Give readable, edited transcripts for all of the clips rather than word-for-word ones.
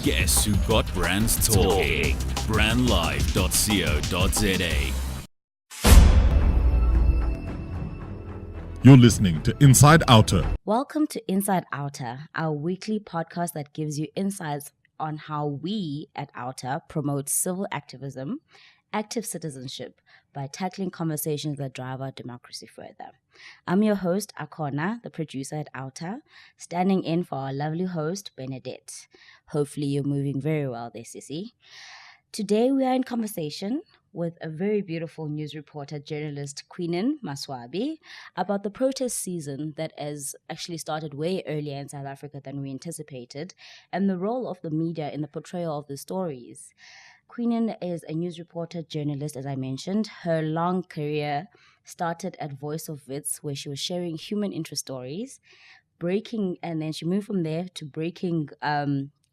Guess who got brands talking? Brandlive.co.za. You're listening to Inside OUTA. Welcome to Inside OUTA, our weekly podcast that gives you insights on how we at OUTA promote civil activism, active citizenship, by tackling conversations that drive our democracy further. I'm your host, Akona, the producer at OUTA, standing in for our lovely host, Benedette. Hopefully you're moving very well there, Sissy. Today we are in conversation with a very beautiful news reporter, journalist Queenin Masuabi, about the protest season that has actually started way earlier in South Africa than we anticipated, and the role of the media in the portrayal of the stories. Queenin is a news reporter, journalist, as I mentioned. Her long career started at Voice of Wits, where she was sharing human interest stories, and then she moved from there to breaking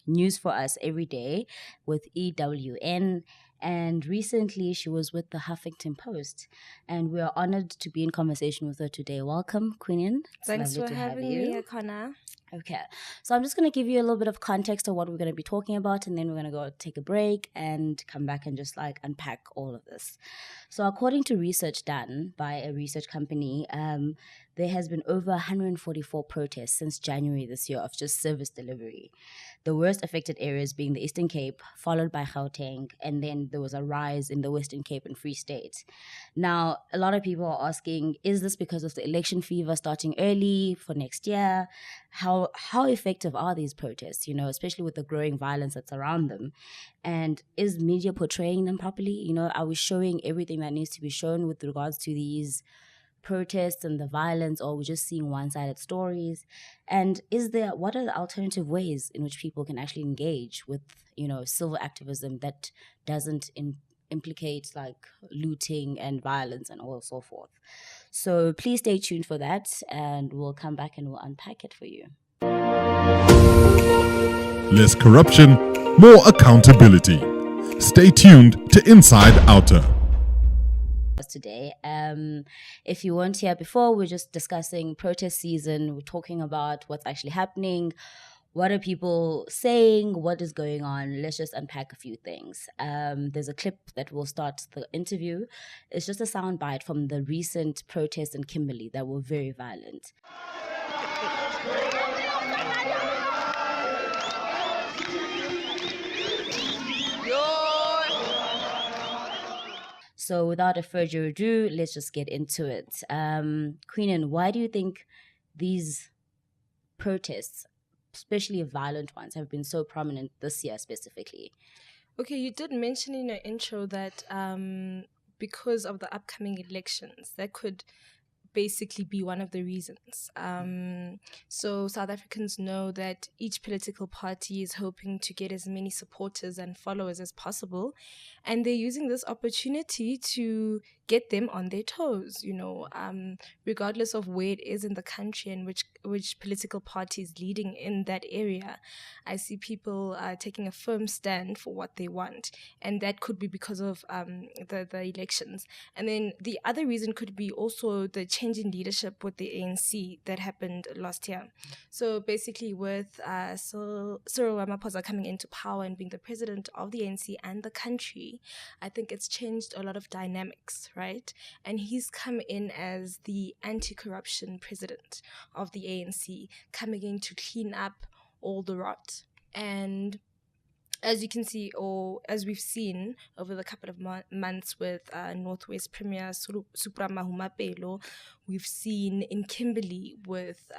news for us every day with EWN. And recently she was with the Huffington Post, and we are honored to be in conversation with her today. Welcome, Queenin. Thanks for having me, Akona. Okay, so I'm just going to give you a little bit of context of what we're going to be talking about, and then we're going to go take a break and come back and just unpack all of this. So according to research done by a research company, there has been over 144 protests since January this year of just service delivery. The worst affected areas being the Eastern Cape, followed by Gauteng, and then there was a rise in the Western Cape and Free State. Now, a lot of people are asking, is this because of the election fever starting early for next year? How effective are these protests, especially with the growing violence that's around them? And is media portraying them properly? Are we showing everything that needs to be shown with regards to these protests and the violence, or we're just seeing one-sided stories? And what are the alternative ways in which people can actually engage with, civil activism that doesn't implicate looting and violence and all so forth? So please stay tuned for that, and we'll come back and we'll unpack it for you. Less corruption, more accountability. Stay tuned to Inside OUTA. Today, if you weren't here before, we're just discussing protest season. We're talking about what's actually happening. What are people saying? What is going on? Let's just unpack a few things. There's a clip that will start the interview. It's just a soundbite from the recent protests in Kimberley that were very violent. So without a further ado, let's just get into it. Queenin, why do you think these protests, especially violent ones, have been so prominent this year specifically? Okay, you did mention in your intro that because of the upcoming elections, that could basically be one of the reasons. So South Africans know that each political party is hoping to get as many supporters and followers as possible, and they're using this opportunity to get them on their toes, regardless of where it is in the country and which political party is leading in that area. I see people taking a firm stand for what they want, and that could be because of the elections. And then the other reason could be also the change in leadership with the ANC that happened last year. So basically with Cyril Ramaphosa coming into power and being the president of the ANC and the country, I think it's changed a lot of dynamics, right? And he's come in as the anti-corruption president of the ANC, coming in to clean up all the rot. And as you can see, or as we've seen over the couple of months with Northwest Premier Supra Mahumapelo, we've seen in Kimberley with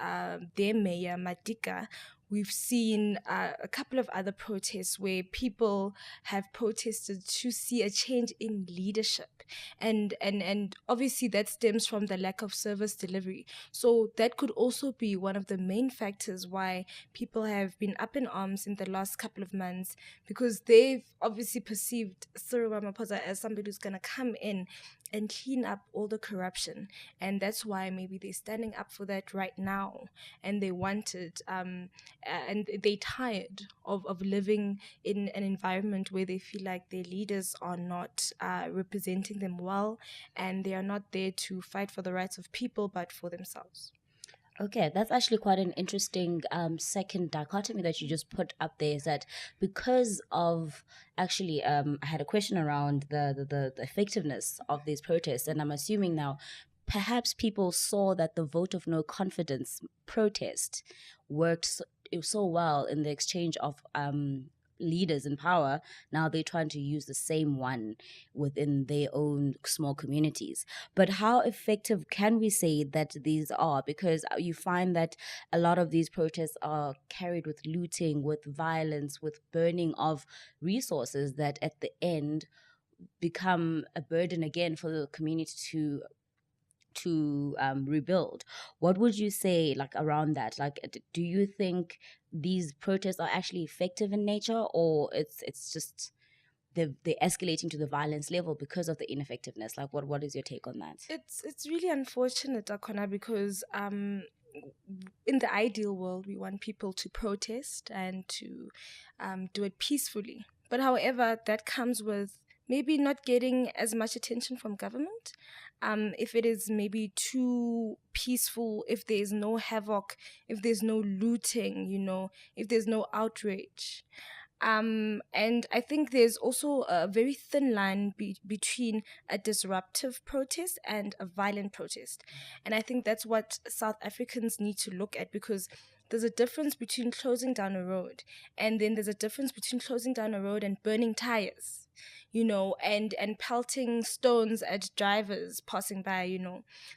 their mayor, Madika, we've seen a couple of other protests where people have protested to see a change in leadership. And obviously that stems from the lack of service delivery. So that could also be one of the main factors why people have been up in arms in the last couple of months, because they've obviously perceived Cyril Ramaphosa as somebody who's going to come in and clean up all the corruption. And that's why maybe they're standing up for that right now. And they wanted, and they're tired of living in an environment where they feel like their leaders are not representing them well, and they are not there to fight for the rights of people, but for themselves. Okay, that's actually quite an interesting second dichotomy that you just put up there. Is that because of actually, I had a question around the effectiveness of these protests, and I'm assuming now perhaps people saw that the vote of no confidence protest worked so well in the exchange of leaders in power. Now they're trying to use the same one within their own small communities. But how effective can we say that these are? Because you find that a lot of these protests are carried with looting, with violence, with burning of resources that at the end become a burden again for the community to rebuild. What would you say like around that? Like, do you think these protests are actually effective in nature, or it's just they're escalating to the violence level because of the ineffectiveness? Like, what is your take on that? It's really unfortunate, Akona, because in the ideal world, we want people to protest and to do it peacefully. But however, that comes with maybe not getting as much attention from government. If it is maybe too peaceful, if there's no havoc, if there's no looting, if there's no outrage. And I think there's also a very thin line between a disruptive protest and a violent protest. And I think that's what South Africans need to look at, because there's a difference between closing down a road, and then there's a difference between closing down a road and burning tires, and pelting stones at drivers passing by.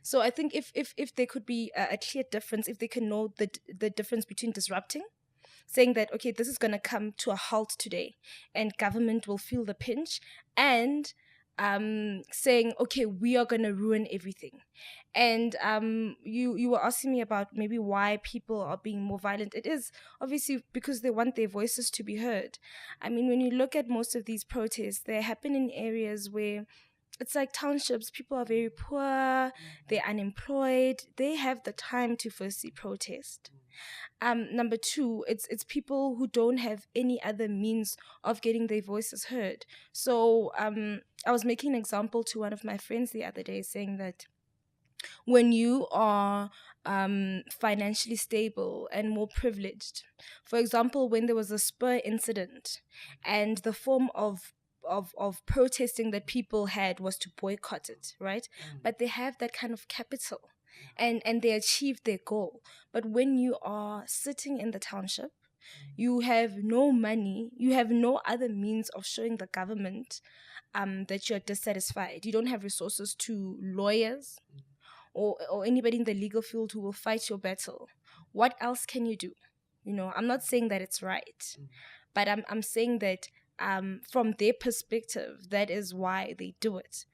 So I think if there could be a clear difference, if they can know the difference between disrupting, saying that, okay, this is going to come to a halt today and government will feel the pinch, and saying, okay, we are going to ruin everything. And you were asking me about maybe why people are being more violent. It is obviously because they want their voices to be heard. I mean, when you look at most of these protests, they happen in areas where it's like townships. People are very poor, they're unemployed, they have the time to firstly protest. Number two, it's people who don't have any other means of getting their voices heard. So I was making an example to one of my friends the other day, saying that when you are financially stable and more privileged, for example, when there was a Spur incident and the form of protesting that people had was to boycott it, right? But they have that kind of capital, and they achieved their goal. But when you are sitting in the township, you have no money, you have no other means of showing the government that you're dissatisfied. You don't have resources to lawyers or anybody in the legal field who will fight your battle. What else can you do? I'm not saying that it's right, but I'm saying that from their perspective, that is why they do it.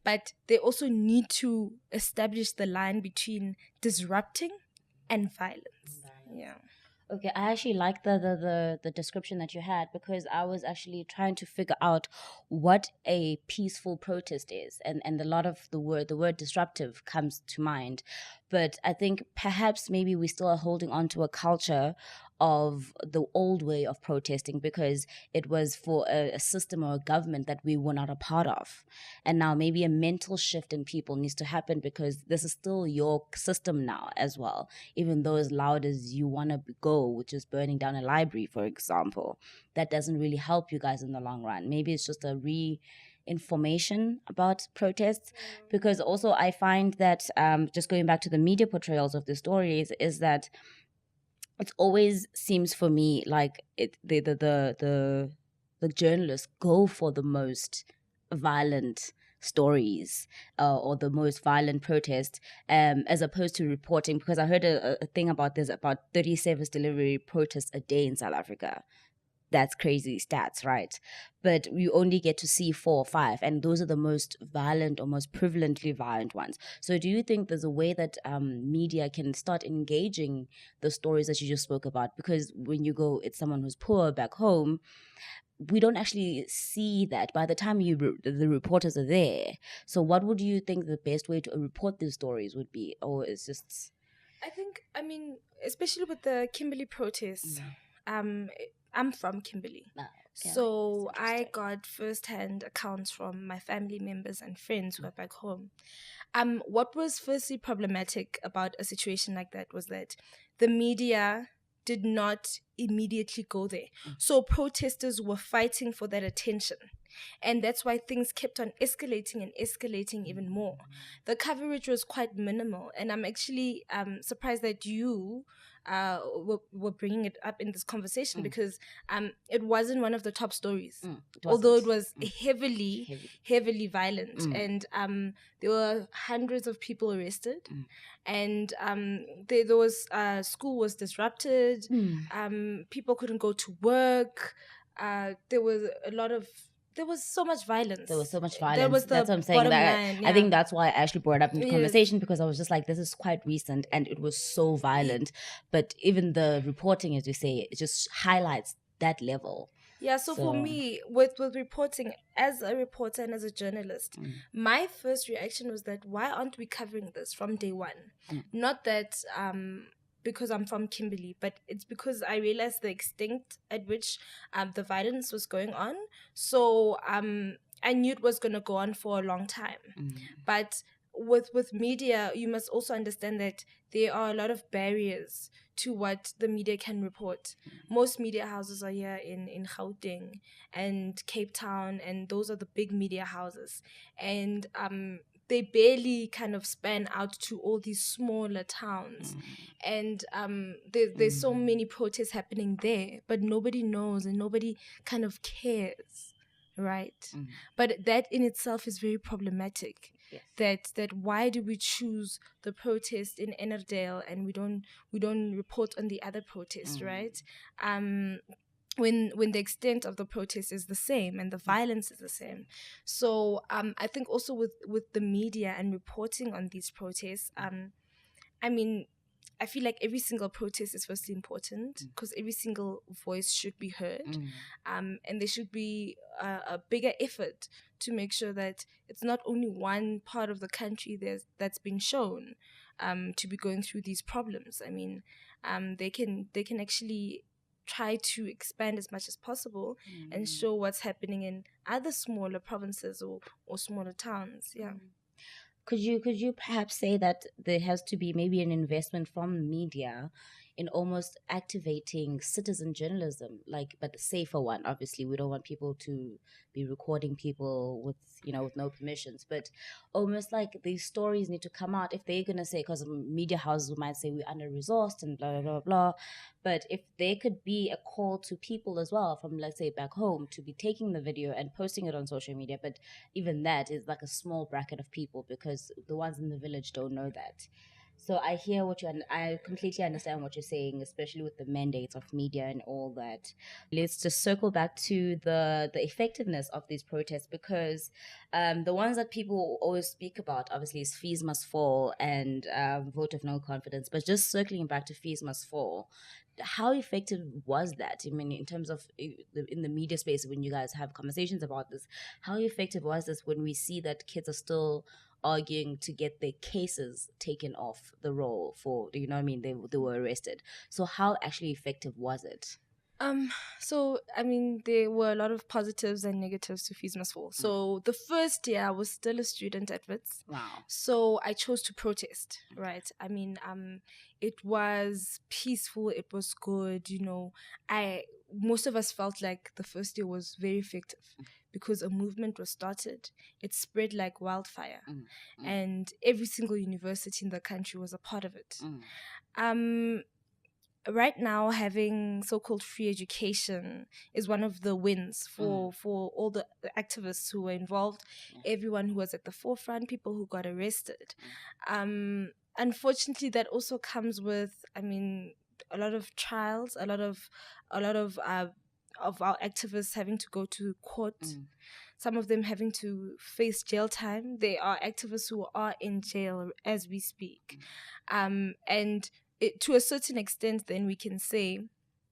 But they also need to establish the line between disrupting and violence. Yeah. Okay, I actually like the description that you had, because I was actually trying to figure out what a peaceful protest is, and a lot of the word disruptive comes to mind. But I think perhaps maybe we still are holding on to a culture of the old way of protesting, because it was for a system or a government that we were not a part of. And now maybe a mental shift in people needs to happen, because this is still your system now as well, even though as loud as you want to go, which is burning down a library, for example, that doesn't really help you guys in the long run. Maybe it's just a information about protests, because also I find that just going back to the media portrayals of the stories, is that it always seems for me like the journalists go for the most violent stories or the most violent protest, as opposed to reporting, because I heard a thing about there's about 30 service delivery protests a day in South Africa. That's crazy stats, right? But you only get to see 4 or 5, and those are the most violent or most prevalently violent ones. So do you think there's a way that media can start engaging the stories that you just spoke about? Because when you go, it's someone who's poor back home, we don't actually see that by the time the reporters are there. So what would you think the best way to report these stories would be? Or it's just... I mean, especially with the Kimberley protests, I'm from Kimberley. Okay. So I got first-hand accounts from my family members and friends who are back home. What was firstly problematic about a situation like that was that the media did not immediately go there. So protesters were fighting for that attention. And that's why things kept on escalating and escalating even more. The coverage was quite minimal. And I'm actually surprised that you were bringing it up in this conversation because it wasn't one of the top stories. Although it was heavily violent. And there were hundreds of people arrested. And there was school was disrupted. People couldn't go to work. There was so much violence. There was so much That violence. was the That's what I'm saying. bottom That line, I think that's why I actually brought it up in the Yes. conversation, because I was just like, this is quite recent and it was so violent. But even the reporting, as you say, it just highlights that level. Yeah, so for me, with reporting, as a reporter and as a journalist, my first reaction was that why aren't we covering this from day one? Not that because I'm from Kimberley, but it's because I realized the extent at which the violence was going on. So I knew it was going to go on for a long time. But with media, you must also understand that there are a lot of barriers to what the media can report. Most media houses are here in Gauteng and Cape Town, and those are the big media houses. And they barely kind of span out to all these smaller towns. And there's so many protests happening there, but nobody knows and nobody kind of cares, right? But that in itself is very problematic. Yes. That why do we choose the protest in Ennerdale and we don't report on the other protests, right? When the extent of the protest is the same and the violence is the same. So I think also with the media and reporting on these protests, I mean, I feel like every single protest is firstly important because every single voice should be heard. And there should be a bigger effort to make sure that it's not only one part of the country that's been shown to be going through these problems. I mean, they can actually try to expand as much as possible and show what's happening in other smaller provinces or smaller towns. Yeah. Could you perhaps say that there has to be maybe an investment from media in almost activating citizen journalism, but a safer one? Obviously, we don't want people to be recording people with no permissions, but almost like these stories need to come out if they're gonna say, because media houses might say we're under resourced and blah blah blah blah. But if there could be a call to people as well from, let's say, back home to be taking the video and posting it on social media, but even that is like a small bracket of people because the ones in the village don't know that. So I hear I completely understand what you're saying, especially with the mandates of media and all that. Let's just circle back to the effectiveness of these protests, because the ones that people always speak about, obviously, is fees must fall and vote of no confidence. But just circling back to fees must fall, how effective was that? I mean, in terms of in the media space, when you guys have conversations about this, how effective was this when we see that kids are still arguing to get their cases taken off the roll for, you know what I mean, they were arrested? So how actually effective was it? So I mean, there were a lot of positives and negatives to Fees Must Fall. So the first year I was still a student at Wits. Wow. So I chose to protest, right? I mean, it was peaceful, it was good, most of us felt like the first year was very effective because a movement was started. It spread like wildfire. And every single university in the country was a part of it. Right now, having so-called free education is one of the wins for all the activists who were involved, everyone who was at the forefront, people who got arrested. Unfortunately, that also comes with, I mean, a lot of trials, a lot of our activists having to go to court. Some of them having to face jail time. There are activists who are in jail as we speak, and to a certain extent, then we can say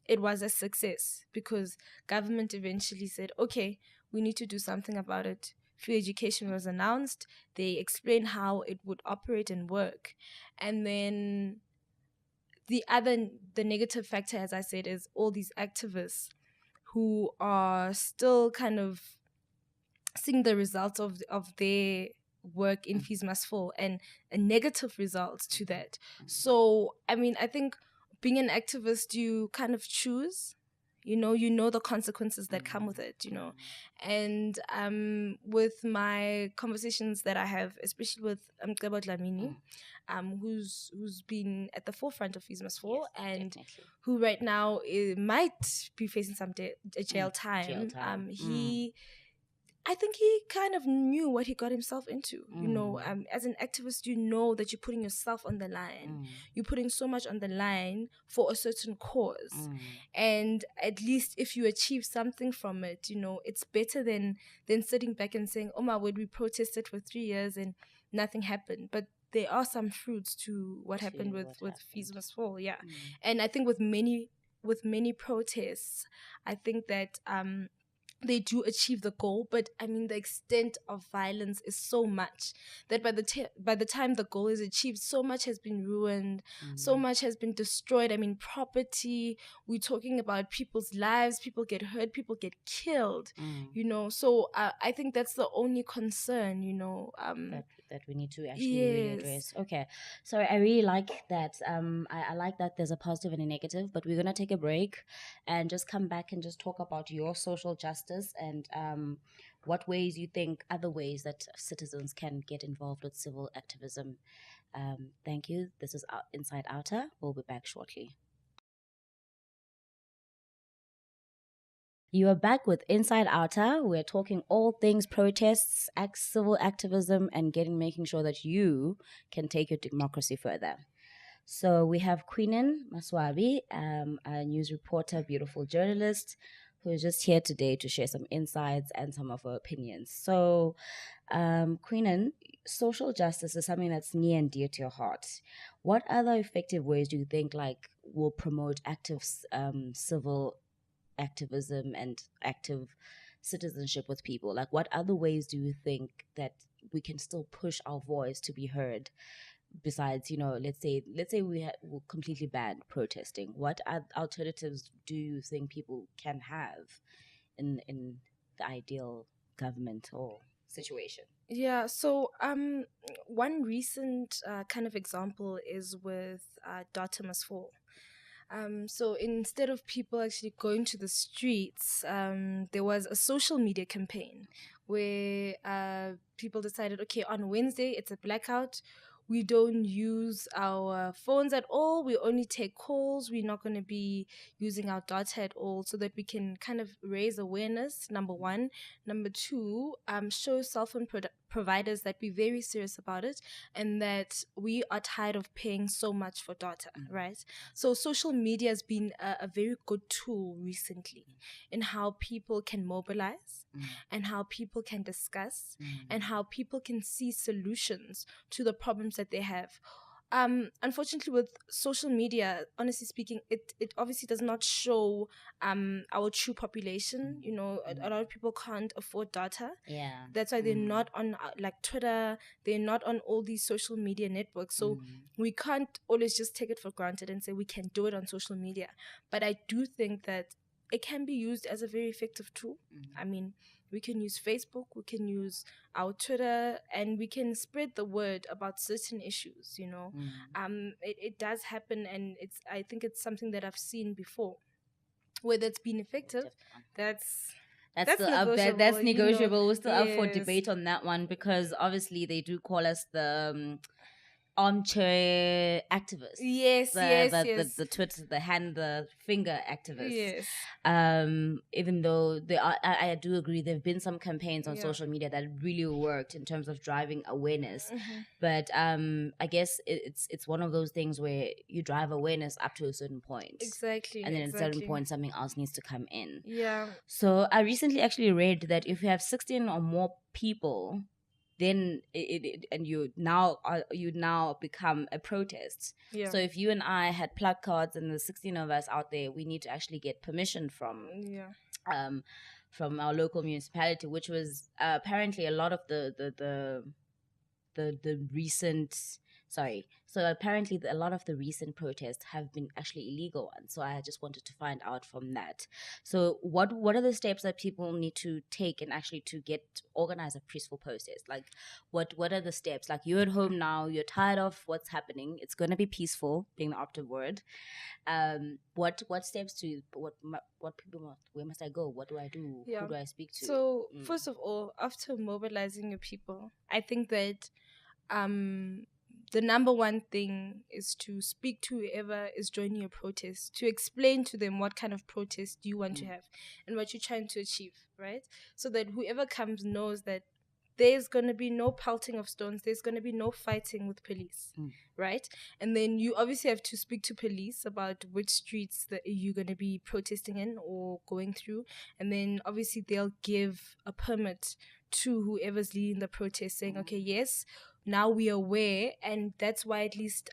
it was a success because government eventually said, okay, we need to do something about it. Free education was announced. They explained how it would operate and work. And then the negative factor, as I said, is all these activists who are still kind of seeing the results of their work in Fees Must Fall and a negative result to that. So, I mean, I think being an activist, you kind of choose, you know the consequences that come with it, and with my conversations that I have, especially with Mcebo Dlamini, who's been at the forefront of Fees Must Fall, and definitely. who right now might be facing some jail time. I think he kind of knew what he got himself into. As an activist, you know that you're putting yourself on the line. You're putting so much on the line for a certain cause. And at least if you achieve something from it, it's better than sitting back and saying, oh my word, we protested for 3 years and nothing happened. But there are some fruits to what happened with Fees Must Fall. Yeah. And I think with many protests, I think that they do achieve the goal, but I mean the extent of violence is so much that by the time the goal is achieved, so much has been ruined, so much has been destroyed. I mean, property, we're talking about people's lives, people get hurt, people get killed, so I think that's the only concern, that we need to actually really address. Okay, so I really like that. I like that there's a positive and a negative, but we're gonna take a break and just come back and just talk about your social justice and what ways you think, other ways that citizens can get involved with civil activism. Thank you. This is Inside OUTA. We'll be back shortly. You are back with Inside OUTA. We're talking all things protests, civil activism, and making sure that you can take your democracy further. So we have Queenin Masuabi, a news reporter, beautiful journalist, who is just here today to share some insights and some of her opinions. So, Queenin, social justice is something that's near and dear to your heart. What other effective ways do you think will promote active civil activism and active citizenship with people? What other ways do you think that we can still push our voice to be heard besides, let's say we're completely banned protesting? What alternatives do you think people can have in the ideal government or situation? Yeah, so one recent kind of example is with OUTA Must Fall. So instead of people actually going to the streets, there was a social media campaign where people decided, okay, on Wednesday, it's a blackout. We don't use our phones at all. We only take calls. We're not going to be using our data at all, so that we can kind of raise awareness, number one. Number two, show cell phone providers that we're very serious about it and that we are tired of paying so much for data, right? So social media has been a very good tool recently in how people can mobilize and how people can discuss and how people can see solutions to the problems that they have. Unfortunately, with social media, honestly speaking, it obviously does not show our true population. A lot of people can't afford data. Yeah, that's why they're not on Twitter. They're not on all these social media networks. So we can't always just take it for granted and say we can do it on social media. But I do think that it can be used as a very effective tool. I mean, we can use Facebook, we can use our Twitter, and we can spread the word about certain issues, It does happen, and I think it's something that I've seen before. Whether it's been effective, that's still negotiable. That's negotiable. We're still up for Yes. debate on that one, because obviously they do call us the armchair activists. Yes. The Twitter, the finger activists. Yes. Even though I do agree there've been some campaigns on social media that really worked in terms of driving awareness. But I guess it's one of those things where you drive awareness up to a certain point. Exactly. And then at a certain point something else needs to come in. Yeah. So I recently actually read that if you have 16 or more people, then you now become a protest. Yeah. So if you and I had placards and the 16 of us out there, we need to actually get permission from our local municipality, which was apparently a lot of the recent So apparently, a lot of the recent protests have been actually illegal ones. So I just wanted to find out from that. So what are the steps that people need to take and actually to get organize a peaceful protest? Like, what are the steps? Like, you're at home now, you're tired of what's happening. It's gonna be peaceful, being the operative word. What steps to what people must, where must I go? What do I do? Yeah. Who do I speak to? So first of all, after mobilizing your people, I think that the number one thing is to speak to whoever is joining your protest, to explain to them what kind of protest you want to have and what you're trying to achieve, right? So that whoever comes knows that there's going to be no pelting of stones, there's going to be no fighting with police, right? And then you obviously have to speak to police about which streets that you're going to be protesting in or going through. And then obviously they'll give a permit to whoever's leading the protest, saying, okay, yes, now we are aware. And that's why at least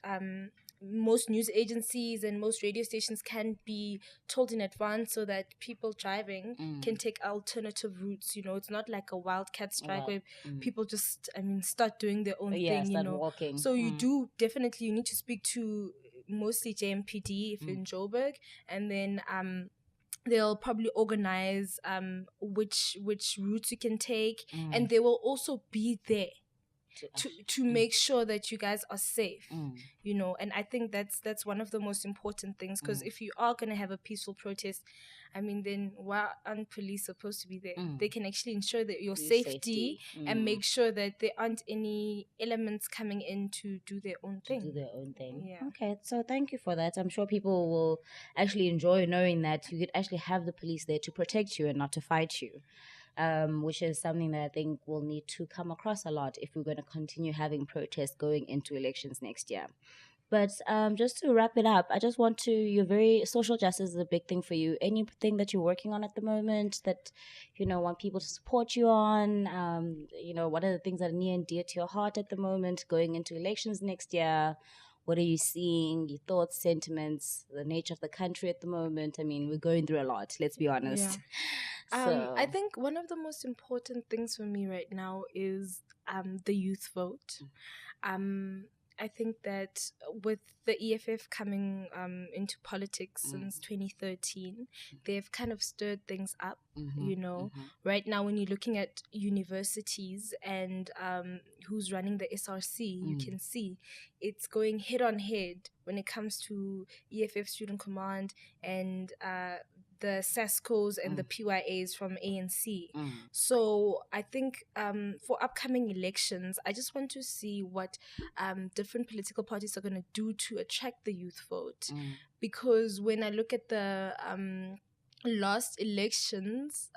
most news agencies and most radio stations can be told in advance so that people driving can take alternative routes. You know, it's not like a wildcat strike where people just, start doing their own thing, start walking. So you do definitely, you need to speak to mostly JMPD if you're in Joburg, and then they'll probably organize which routes you can take, and they will also be there to make sure that you guys are safe, you know. And I think that's one of the most important things, because if you are going to have a peaceful protest, then why aren't police supposed to be there? They can actually ensure that your safety and make sure that there aren't any elements coming in to do their own thing. Yeah. Okay, so thank you for that. I'm sure people will actually enjoy knowing that you could actually have the police there to protect you and not to fight you. Which is something that I think will need to come across a lot if we're going to continue having protests going into elections next year. But just to wrap it up, I just want to, social justice is a big thing for you. Anything that you're working on at the moment that, want people to support you on? What are the things that are near and dear to your heart at the moment going into elections next year? What are you seeing? Your thoughts, sentiments, the nature of the country at the moment? We're going through a lot, let's be honest. Yeah. I think one of the most important things for me right now is the youth vote. I think that with the EFF coming into politics since 2013, they've kind of stirred things up, Right now, when you're looking at universities and who's running the SRC, you can see it's going head on head when it comes to EFF Student Command and the SASCOs and the PYAs from ANC. So I think for upcoming elections, I just want to see what different political parties are going to do to attract the youth vote. Because when I look at the last elections,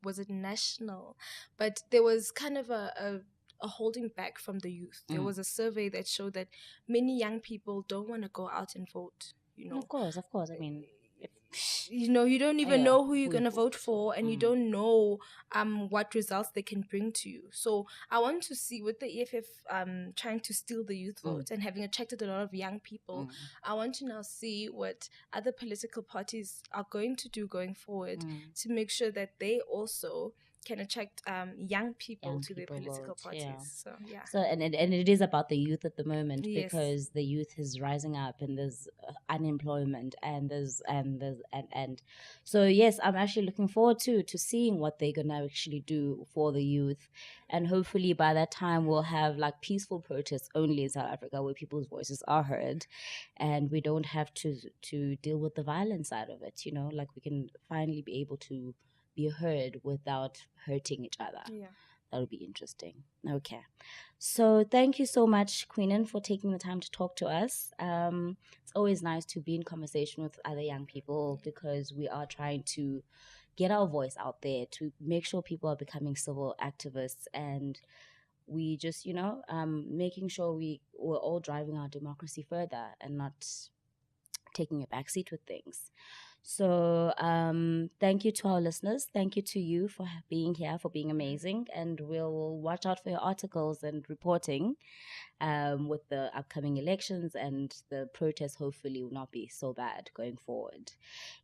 was it national? But there was kind of a holding back from the youth. There was a survey that showed that many young people don't want to go out and vote. Of course. You don't even know who you're going to vote for, and you don't know what results they can bring to you. So I want to see, with the EFF trying to steal the youth vote and having attracted a lot of young people, I want to now see what other political parties are going to do going forward to make sure that they also can attract young people to their political parties. So and it is about the youth at the moment, because the youth is rising up, and there's unemployment, and so yes, I'm actually looking forward to seeing what they're gonna actually do for the youth, and hopefully by that time we'll have like peaceful protests only in South Africa, where people's voices are heard, and we don't have to deal with the violent side of it. Like we can finally be able to be heard without hurting each other. That would be interesting. Okay, so thank you so much, Queenin, for taking the time to talk to us. It's always nice to be in conversation with other young people, because we are trying to get our voice out there to make sure people are becoming civil activists, and we just making sure we're all driving our democracy further and not taking a backseat with things. So thank you to our listeners. Thank you to you for being here, for being amazing. And we'll watch out for your articles and reporting with the upcoming elections, and the protests hopefully will not be so bad going forward.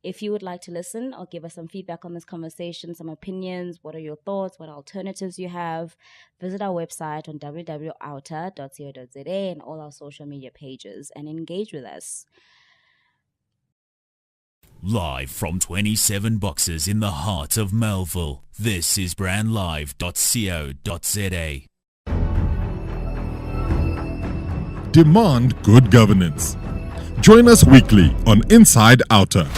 If you would like to listen or give us some feedback on this conversation, some opinions, what are your thoughts, what alternatives you have, visit our website on www.outa.co.za and all our social media pages and engage with us. Live from 27 boxes in the heart of Melville, this is brandlive.co.za. Demand good governance. Join us weekly on Inside OUTA.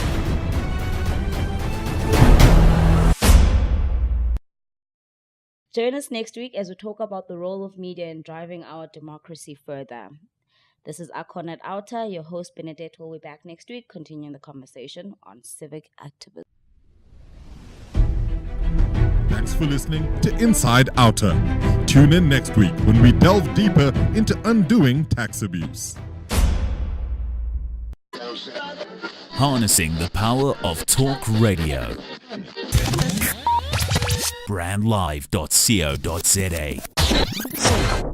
Join us next week as we talk about the role of media in driving our democracy further. This is Akon at OUTA. Your host, Benedette, will be back next week, continuing the conversation on civic activism. Thanks for listening to Inside OUTA. Tune in next week when we delve deeper into undoing tax abuse. Harnessing the power of talk radio. brandlive.co.za.